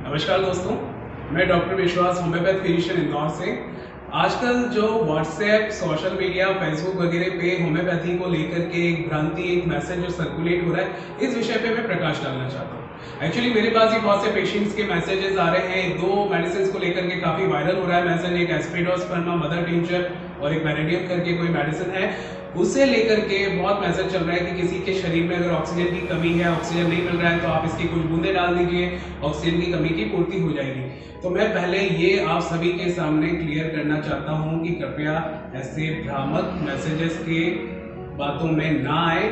नमस्कार दोस्तों, मैं डॉक्टर विश्वास होम्योपैथ फिजिशियन इंदौर से। आजकल जो व्हाट्सएप, सोशल मीडिया, फेसबुक वगैरह पे होम्योपैथी को लेकर के एक भ्रांति, एक मैसेज जो सर्कुलेट हो रहा है, इस विषय पे मैं प्रकाश डालना चाहता हूँ। एक्चुअली मेरे पास ही बहुत से पेशेंट्स के मैसेजेस आ रहे हैं। दो मेडिसिन को लेकर के काफ़ी वायरल हो रहा है मैसेज। एक एस्प्रिडोस्पर्मा मदर टिंचर और एक वेनेडियम करके कोई मेडिसिन है, उसे लेकर के बहुत मैसेज चल रहा है कि किसी के शरीर में अगर ऑक्सीजन की कमी है, ऑक्सीजन नहीं मिल रहा है, तो आप इसकी कुछ बूंदे डाल दीजिए, ऑक्सीजन की कमी की पूर्ति हो जाएगी। तो मैं पहले ये आप सभी के सामने क्लियर करना चाहता हूँ कि कृपया ऐसे भ्रामक मैसेजेस के बातों में ना आए।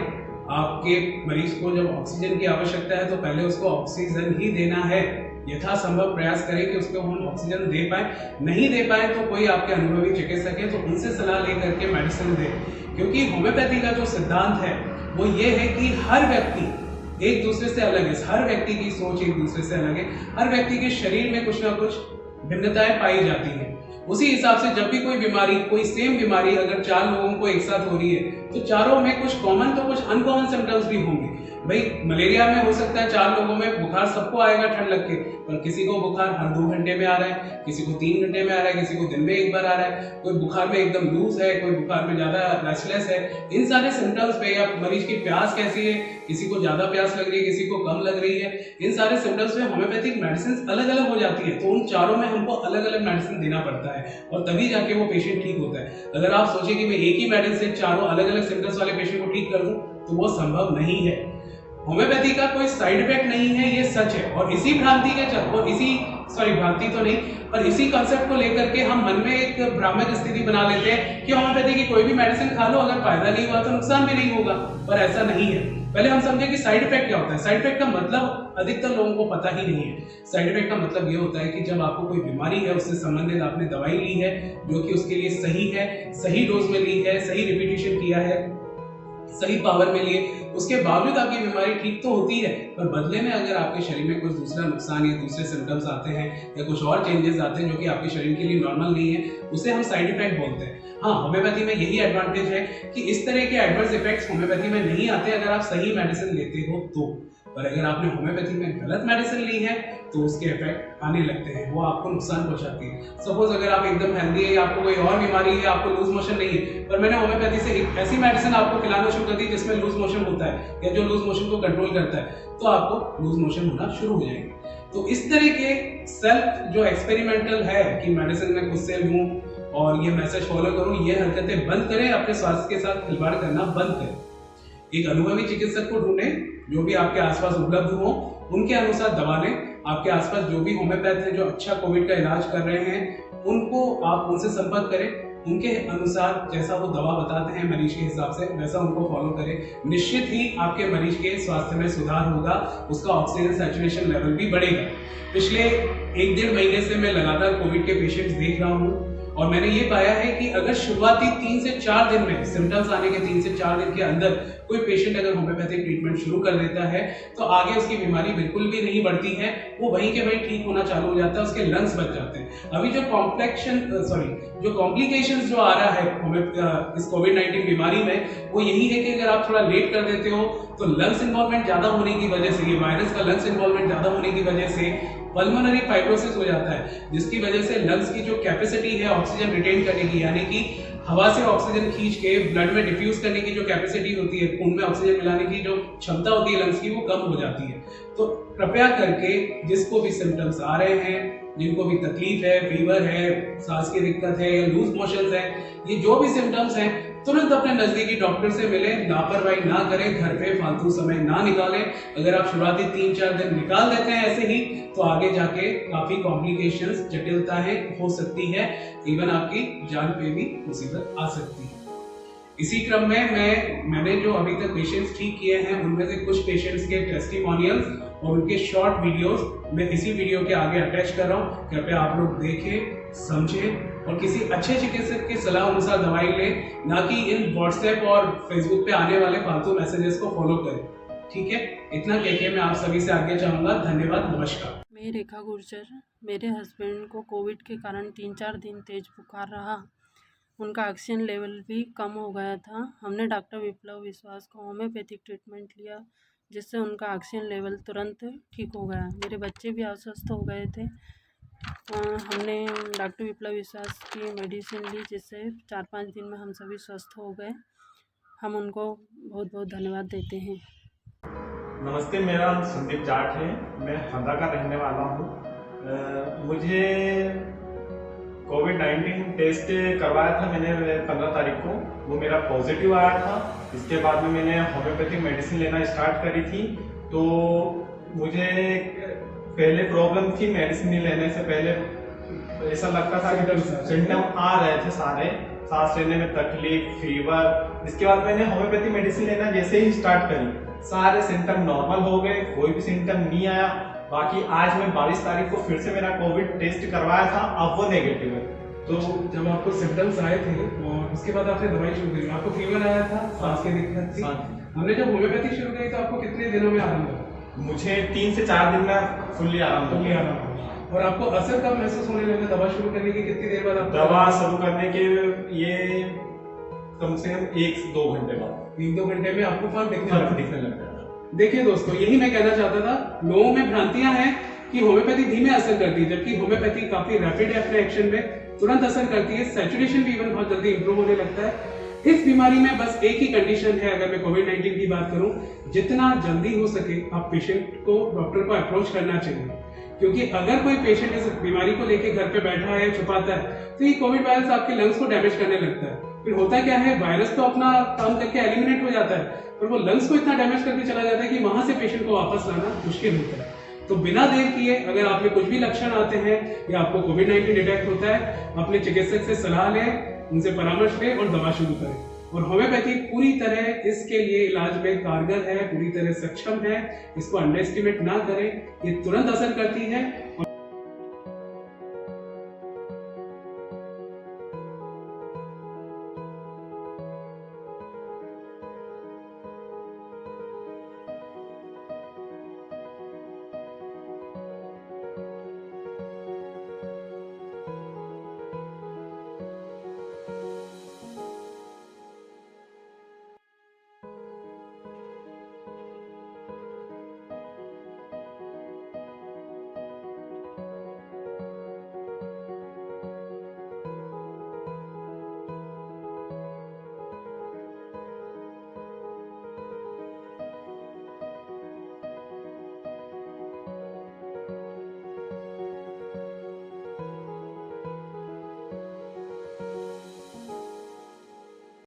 आपके मरीज को जब ऑक्सीजन की आवश्यकता है तो पहले उसको ऑक्सीजन ही देना है। यथासंभव प्रयास करें कि उसको हम ऑक्सीजन दे पाए। नहीं दे पाए तो कोई आपके अनुभवी चिकित्सक है तो उनसे सलाह लेकर के मेडिसिन दें, क्योंकि होम्योपैथी का जो सिद्धांत है वो ये है कि हर व्यक्ति एक दूसरे से अलग है। हर व्यक्ति की सोच एक दूसरे से अलग है। हर व्यक्ति के शरीर में कुछ ना कुछ भिन्नताएं पाई जाती हैं। उसी हिसाब से जब भी कोई बीमारी, कोई सेम बीमारी अगर चार लोगों को एक साथ हो रही है तो चारों में कुछ कॉमन तो कुछ अनकॉमन सिम्टम्स भी होंगे। भाई मलेरिया में हो सकता है चार लोगों में बुखार सबको आएगा ठंड लग के, पर किसी को बुखार हर 2 घंटे में आ रहा है, किसी को 3 घंटे में आ रहा है, किसी को दिन में एक बार आ रहा है, कोई बुखार में एकदम लूज है, कोई बुखार में ज्यादा रेस्टलेस है। इन सारे सिम्टम्स पे, या मरीज की प्यास कैसी है, किसी को ज्यादा प्यास लग रही है, किसी को कम लग रही है, इन सारे सिम्टम्स में होम्योपैथिक मेडिसिन अलग अलग हो जाती है। तो उन चारों में हमको अलग अलग मेडिसिन देना पड़ता है और तभी जाके वो पेशेंट ठीक होता है। अगर आप सोचे कि मैं एक ही मेडिसिन से चारों अलग अलग सिम्टम्स वाले पेशेंट को ठीक कर दूं तो वो संभव नहीं है। होम्योपैथी का कोई साइड इफेक्ट नहीं है, ये सच है। और इसी भ्रांति के और भ्रांति तो नहीं, पर इसी कॉन्सेप्ट को लेकर के हम मन में एक भ्रामक स्थिति बना लेते हैं कि होम्योपैथी की कोई भी मेडिसिन खा लो, अगर फायदा नहीं हुआ तो नुकसान भी नहीं होगा। पर ऐसा नहीं है। पहले हम समझे कि साइड इफेक्ट क्या होता है। साइड इफेक्ट का मतलब अधिकतर लोगों को पता ही नहीं है। साइड इफेक्ट का मतलब ये होता है कि जब आपको कोई बीमारी है, उससे संबंधित आपने दवाई ली है जो कि उसके लिए सही है, सही डोज में ली है, सही रिपीटेशन किया है, सही पावर में लिए, उसके बावजूद आपकी बीमारी ठीक तो होती है, पर बदले में अगर आपके शरीर में कुछ दूसरा नुकसान या दूसरे सिम्टम्स आते हैं या कुछ और चेंजेस आते हैं जो कि आपके शरीर के लिए नॉर्मल नहीं है, उसे हम साइड इफेक्ट बोलते हैं। हाँ, होम्योपैथी में यही एडवांटेज है कि इस तरह के एडवर्स इफेक्ट्स होम्योपैथी में नहीं आते अगर आप सही मेडिसिन लेते हो तो। पर अगर आपने होम्योपैथी में गलत मेडिसिन ली है तो उसके इफेक्ट आने लगते हैं, वो आपको नुकसान पहुंचाती है। सपोज अगर आप एकदम हेल्दी है, आपको कोई और बीमारी है, आपको लूज मोशन नहीं है, पर मैंने होम्योपैथी से एक ऐसी मेडिसिन आपको खिलाना शुरू कर दी जिसमें लूज मोशन होता है या जो लूज मोशन को कंट्रोल करता है, तो आपको लूज मोशन होना शुरू हो जाएंगे। तो इस तरह के सेल्फ जो एक्सपेरिमेंटल है कि मेडिसिन में खुद से लूं और ये मैसेज फॉलो करूं, ये हरकतें बंद करें। अपने स्वास्थ्य के साथ खिलवाड़ करना बंद करें। एक अनुभवी चिकित्सक को ढूंढें जो भी आपके आसपास उपलब्ध हो, उनके अनुसार दवा लें। आपके आसपास जो भी होम्योपैथ है जो अच्छा कोविड का इलाज कर रहे हैं, उनको आप उनसे संपर्क करें। उनके अनुसार जैसा वो दवा बताते हैं मरीज के हिसाब से, वैसा उनको फॉलो करें। निश्चित ही आपके मरीज के स्वास्थ्य में सुधार होगा, उसका ऑक्सीजन सैचुरेशन लेवल भी बढ़ेगा। पिछले 1-1.5 महीने से मैं लगातार कोविड के पेशेंट्स देख रहा हूँ और मैंने ये पाया है कि अगर शुरुआती 3 से 4 दिन में, सिम्टम्स आने के 3 से 4 दिन के अंदर कोई पेशेंट अगर होम्योपैथिक ट्रीटमेंट शुरू कर देता है तो आगे उसकी बीमारी बिल्कुल भी नहीं बढ़ती है, वो वहीं के वहीं ठीक होना चालू हो जाता है, उसके लंग्स बच जाते हैं। अभी जो कॉम्प्लिकेशंस जो आ रहा है इस कोविड-19 बीमारी में, वो यही है कि अगर आप थोड़ा लेट कर देते हो तो लंग्स इन्वॉल्वमेंट ज्यादा होने की वजह से, ये वायरस का लंग्स इन्वॉल्वमेंट ज्यादा होने की वजह से पल्मोनरी फाइब्रोसिस हो जाता है, जिसकी वजह से लंग्स की जो कैपेसिटी है ऑक्सीजन रिटेन करने की, यानी कि हवा से ऑक्सीजन खींच के ब्लड में डिफ्यूज करने की जो कैपेसिटी होती है, खून में ऑक्सीजन मिलाने की जो क्षमता होती है लंग्स की, वो कम हो जाती है। तो कृपया करके जिसको भी सिम्टम्स आ रहे हैं, जिनको भी तकलीफ है, फीवर है, सांस की दिक्कत है या लूज मोशंस है, ये जो भी सिम्टम्स हैं, तुरंत अपने नजदीकी डॉक्टर से मिलें। लापरवाही ना करें, घर पे फालतू समय ना निकालें। अगर आप शुरुआती 3-4 दिन निकाल देते हैं ऐसे ही, तो आगे जाके काफी कॉम्प्लिकेशंस, जटिलताएं हो सकती है, इवन आपकी जान पे भी मुसीबत आ सकती है। इसी क्रम में मैंने जो अभी तक पेशेंट्स ठीक किए हैं उनमें से कुछ पेशेंट्स के टेस्टिमोनियल्स और उनके शॉर्ट वीडियोस मैं इसी वीडियो के आगे अटैच कर रहा हूँ। कृपया आप लोग देखें, समझें और किसी अच्छे चिकित्सक की सलाह अनुसार दवाई लें, ना कि इन व्हाट्सएप और फेसबुक पे आने वाले फालतू मैसेजेस को फॉलो करें। ठीक है, इतना कह के मैं आप सभी से आगे चाहूंगा। धन्यवाद, नमस्कार। मैं रेखा गुर्जर। मेरे हस्बैंड को कोविड के कारण 3-4 दिन तेज बुखार रहा। उनका ऑक्सीजन लेवल भी कम हो गया था। हमने डॉक्टर विप्लव विश्वास का होम्योपैथिक ट्रीटमेंट लिया। जिससे उनका ऑक्सीजन लेवल तुरंत ठीक हो गया। मेरे बच्चे भी अस्वस्थ हो गए थे। हमने डॉक्टर विप्लव विश्वास की मेडिसिन ली, जिससे 4-5 दिन में हम सभी स्वस्थ हो गए। हम उनको बहुत बहुत धन्यवाद देते हैं। नमस्ते, मेरा नाम संदीप जाट है। मैं हरदा का रहने वाला हूँ। मुझे कोविड-19 टेस्ट करवाया था मैंने 15 तारीख को। वो मेरा पॉजिटिव आया था। इसके बाद में मैंने होम्योपैथिक मेडिसिन लेना स्टार्ट करी थी। तो मुझे पहले प्रॉब्लम थी, मेडिसिन नहीं लेने से पहले ऐसा लगता था कि सिम्टम आ रहे थे सारे, सांस लेने में तकलीफ, फीवर। इसके बाद मैंने होम्योपैथिक मेडिसिन लेना जैसे ही स्टार्ट करी, सारे सिम्टम नॉर्मल हो गए, कोई भी सिम्टम नहीं आया। बाकी आज मैं 22 तारीख को फिर से मेरा कोविड टेस्ट करवाया था, अब वो नेगेटिव है। तो जब आपको सिम्टम्स आए थे और उसके बाद आपने दवाई शुरू करी, आपको फीवर आया था, सांस की दिक्कत थी। हमने जब होम्योपैथी शुरू करी तो आपको कितने दिनों में आराम हुआ? मुझे 3 से 4 दिन में फुल्ली आराम हुआ। और आपको असर कब महसूस होने लगा? दवा शुरू करने की कितनी देर बाद? आप दवा शुरू करने के ये कम से कम 1-2 घंटे बाद, 1-2 घंटे में आपको फर्क दिखने लग गया। देखिए दोस्तों, यही मैं कहना चाहता था। लोगों में भ्रांतियां हैं कि होम्योपैथी धीमे असर करती है, जबकि होम्योपैथी काफी रैपिड एक्शन में तुरंत असर करती है। सैचुरेशन भी इवन बहुत जल्दी इंप्रूव होने लगता है। इस बीमारी में बस एक ही कंडीशन है, अगर मैं कोविड-19 की बात करूं, जितना जल्दी हो सके आप पेशेंट को, डॉक्टर को अप्रोच करना चाहिए। क्योंकि अगर कोई पेशेंट इस बीमारी को लेकर घर पे बैठा है, छुपाता है, तो ये कोविड वायरस आपके लंग्स को डैमेज करने लगता है। फिर होता क्या है, वायरस तो अपना काम करके एलिमिनेट हो जाता है, पर वो लंग्स को इतना डैमेज करके चला जाता है कि वहां से पेशेंट को वापस लाना मुश्किल होता है। तो बिना देर किए, अगर आप में कुछ भी लक्षण आते हैं या आपको कोविड-19 डिटेक्ट होता है, अपने चिकित्सक से सलाह लें, उनसे परामर्श लें और दवा शुरू करें। और होम्योपैथी पूरी तरह इसके लिए इलाज में कारगर है, पूरी तरह सक्षम है। इसको अंडर एस्टिमेट ना करें, ये तुरंत असर करती है।